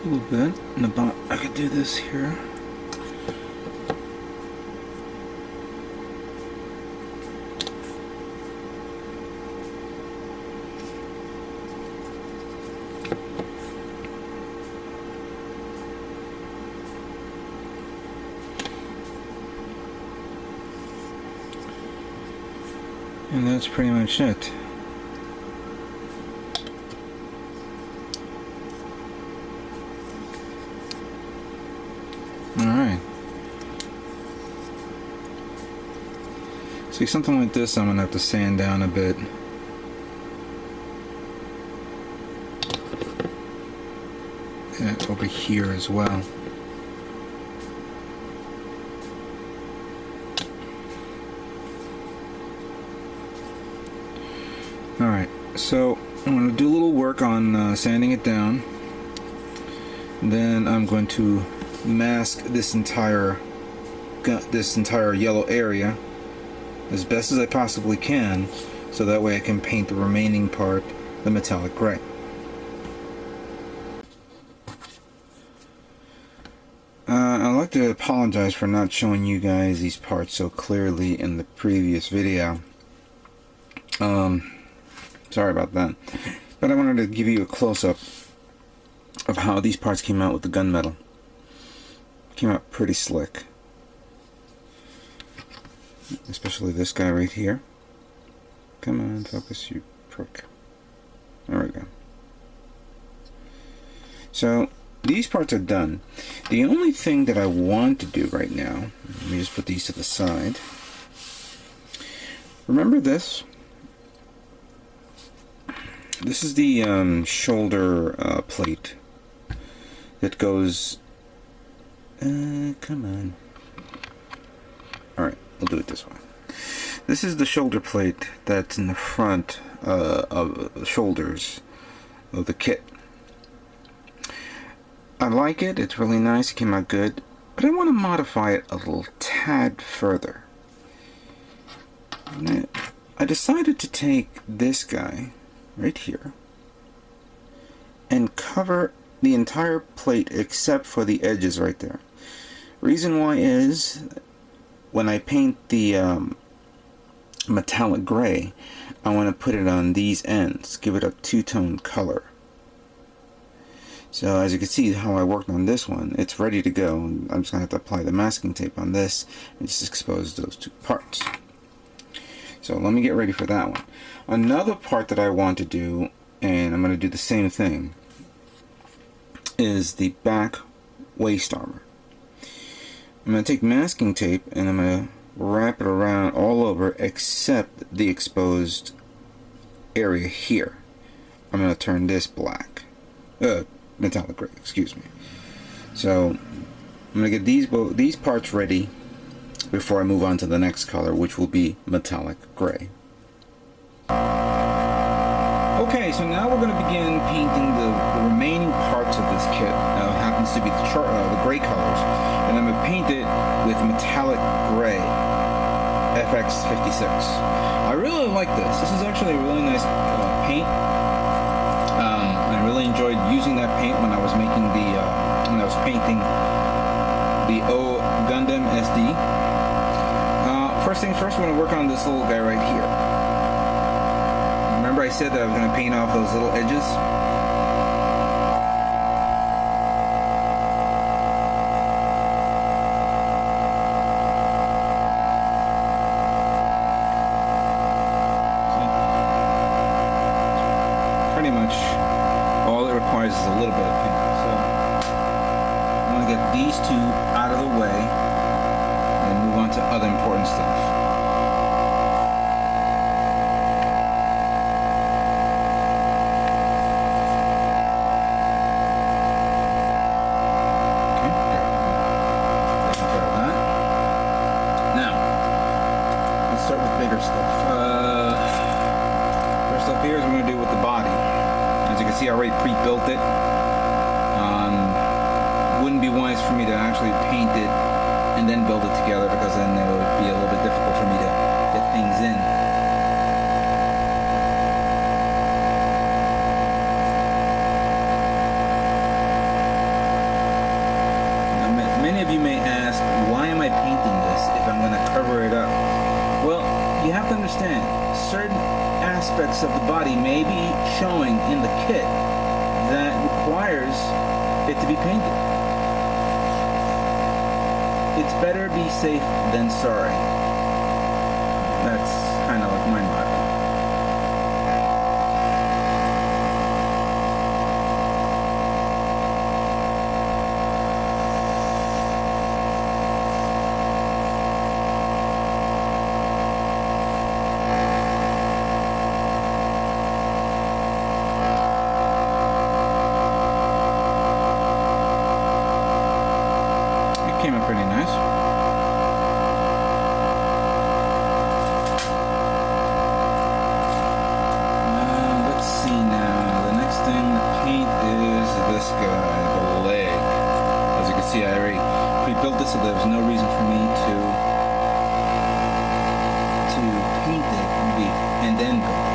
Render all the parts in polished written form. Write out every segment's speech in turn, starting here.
a little bit. And about, I could do this here. And that's pretty much it. Alright. See, something like this I'm going to have to sand down a bit. And over here as well. Alright, so I'm going to do a little work on sanding it down. Then I'm going to mask this entire yellow area as best as I possibly can, so that way I can paint the remaining part the metallic gray. I'd like to apologize for not showing you guys these parts so clearly in the previous video. Sorry about that, but I wanted to give you a close-up of how these parts came out with the gunmetal. Came out pretty slick, especially this guy right here. Come on, focus, you prick. There we go. So these parts are done. The only thing that I want to do right now, let me just put these to the side. Remember this? This is the shoulder plate that goes. Come on. Alright, we'll do it this way. This is the shoulder plate that's in the front of the shoulders of the kit. I like it, it's really nice, it came out good, but I want to modify it a little tad further. And I decided to take this guy right here and cover the entire plate except for the edges right there. Reason why is when I paint the metallic gray, I want to put it on these ends, give it a two-tone color. So as you can see how I worked on this one, it's ready to go. I'm just going to have to apply the masking tape on this and just expose those two parts. So let me get ready for that one. Another part that I want to do, and I'm going to do the same thing, is the back waist armor. I'm going to take masking tape and I'm going to wrap it around all over except the exposed area here. I'm going to turn this black. Metallic gray, excuse me. So I'm going to get these parts ready before I move on to the next color, which will be metallic gray. Okay, so now we're going to begin painting the remaining parts of this kit. Happens to be the gray colors, and I'm going to paint it with metallic gray FX56. I really like this. This is actually a really nice paint. I really enjoyed using that paint when I was making when I was painting the Gundam SD. First things first, we're going to work on this little guy right here. Remember I said that I was going to paint off those little edges? Pretty much all it requires is a little bit of paint. So I'm going to get these two out of the way and move on to other important stuff. Start with bigger stuff. First up here is what we're going to do with the body. As you can see, I already pre-built it. Wouldn't be wise for me to actually paint it and then build it together, because then it would be a little bit difficult for me to get things in. of you may ask, why am I painting this if I'm going to cover it up? Well, you have to understand, certain aspects of the body may be showing in the kit that requires it to be painted. It's better be safe than sorry. That's kind of like my motto. Came out pretty nice. Let's see now. The next thing to paint is this guy, the leg. As you can see, I already pre-built this, so there's no reason for me to paint it and then build it.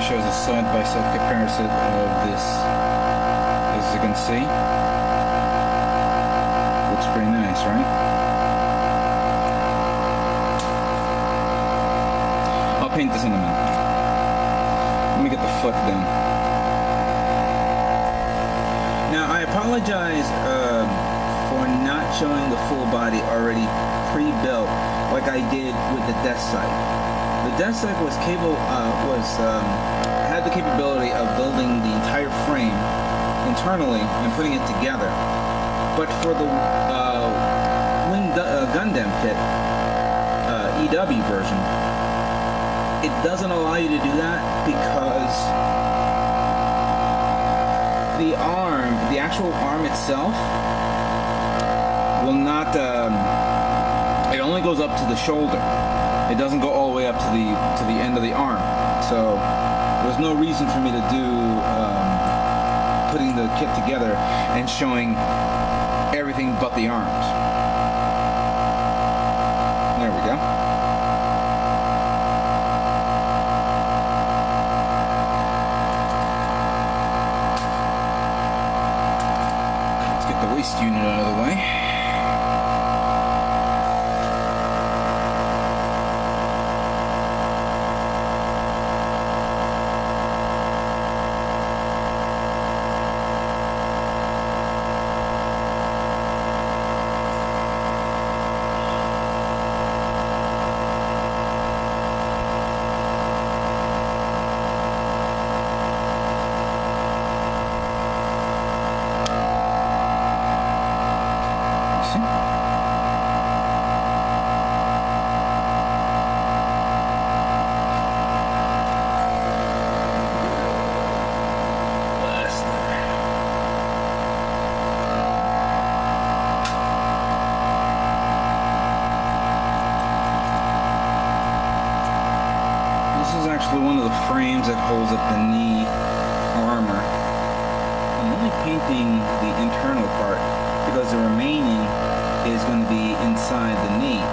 Shows a side-by-side comparison of this. As you can see, looks pretty nice, right? I'll paint this in a minute. Let me get the foot done. Now I apologize for not showing the full body already pre-built like I did with the desk site. The desk site was had the capability of building the entire frame internally and putting it together. But for the Gundam kit, EW version, it doesn't allow you to do that because the actual arm itself will not. It only goes up to the shoulder. It doesn't go all the way up to the end of the arm. So there's no reason for me to do putting the kit together and showing everything but the arms. There we go. Let's get the waist unit out of the way. One of the frames that holds up the knee armor. I'm only painting the internal part because the remaining is going to be inside the knee.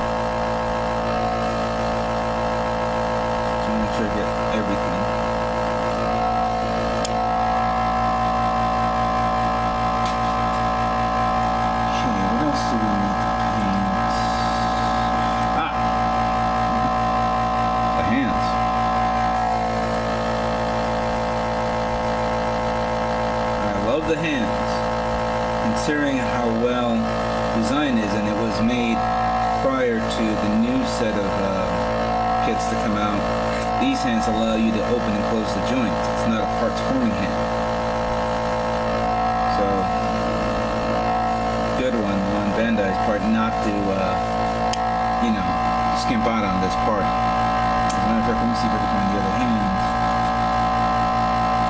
So make sure I get everything. Okay, what else do we need to paint? The hands. The hands, considering how well designed is, and it was made prior to the new set of kits to come out, these hands allow you to open and close the joints. It's not a parts forming hand. So, good one on Bandai's part not to, skimp out on this part. As a matter of fact, let me see if I can find the other hand.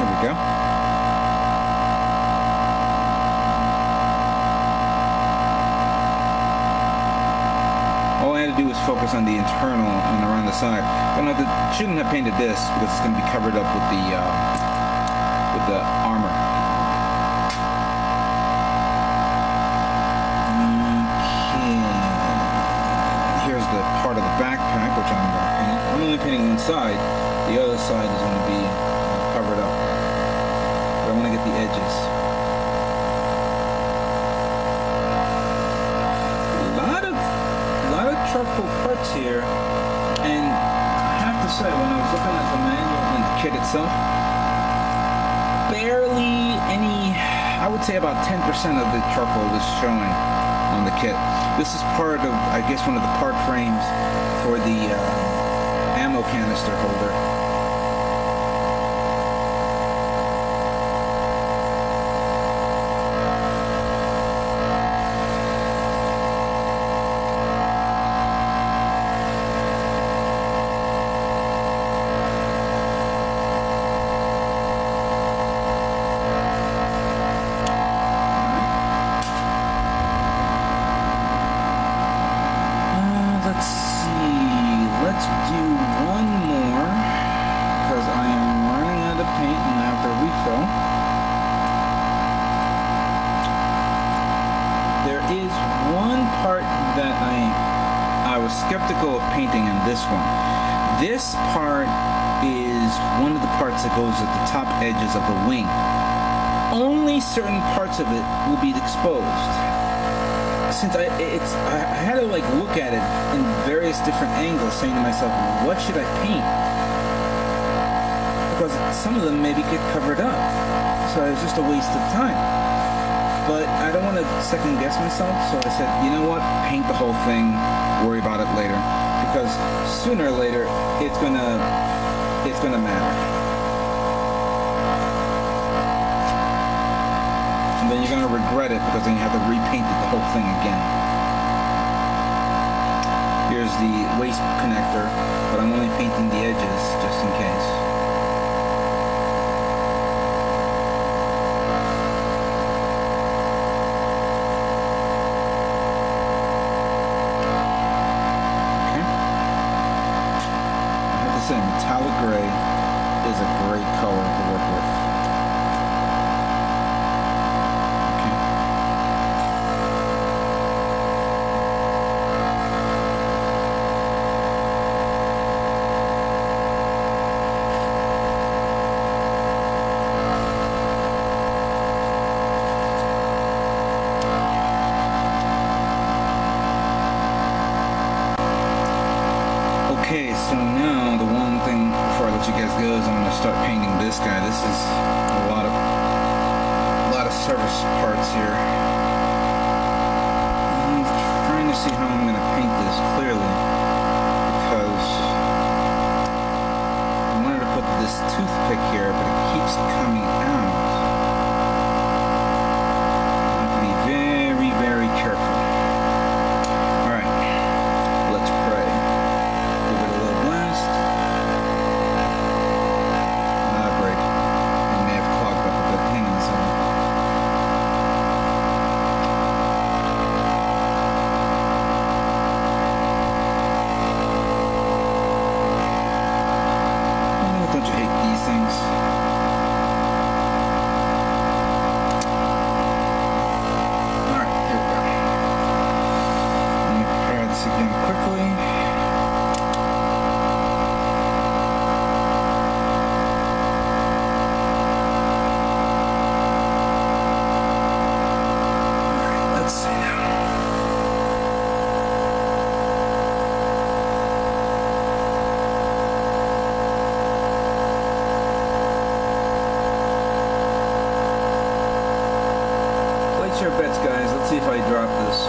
Here we go. All I had to do was focus on the internal and around the side. But no, shouldn't have painted this because it's going to be covered up with the armor. Here's the part of the backpack, which I'm going to paint. I'm only painting one side. The other side is going to be covered up. But I want to get the edges. A lot of charcoal parts here. And I have to say, when I was looking at the manual and the kit itself, barely any, I would say about 10% of the charcoal was showing on the kit. This is part of, I guess, one of the part frames for the ammo canister holder. Let's do one more because I am running out of paint and I have to refill. There is one part that I was skeptical of painting in this one. This part is one of the parts that goes at the top edges of the wing. Only certain parts of it will be exposed. Since I had to look at it in various different angles, saying to myself, what should I paint? Because some of them maybe get covered up, so it's just a waste of time. But I don't want to second guess myself, so I said, you know what? Paint the whole thing. Worry about it later, because sooner or later it's gonna matter. And then you're going to regret it because then you have to repaint the whole thing again. Here's the waist connector, but I'm only painting the edges just in case. Okay. I have to say, metallic gray is a great color to work with. Okay, so now the one thing before I let you guys go is I'm going to start painting this guy. This is a lot of service parts here. I'm trying to see how I'm going to paint this clearly because I wanted to put this toothpick here, but it keeps coming out. I have to be very, very careful. Alright, let's pray. Give it a little blast. Great. It may have clogged up a bit. Hang on a second. Oh, don't you hate these things? Alright, here we go. Let me prepare this again quickly. Let's see now. Place your bets, guys. Let's see if I drop this.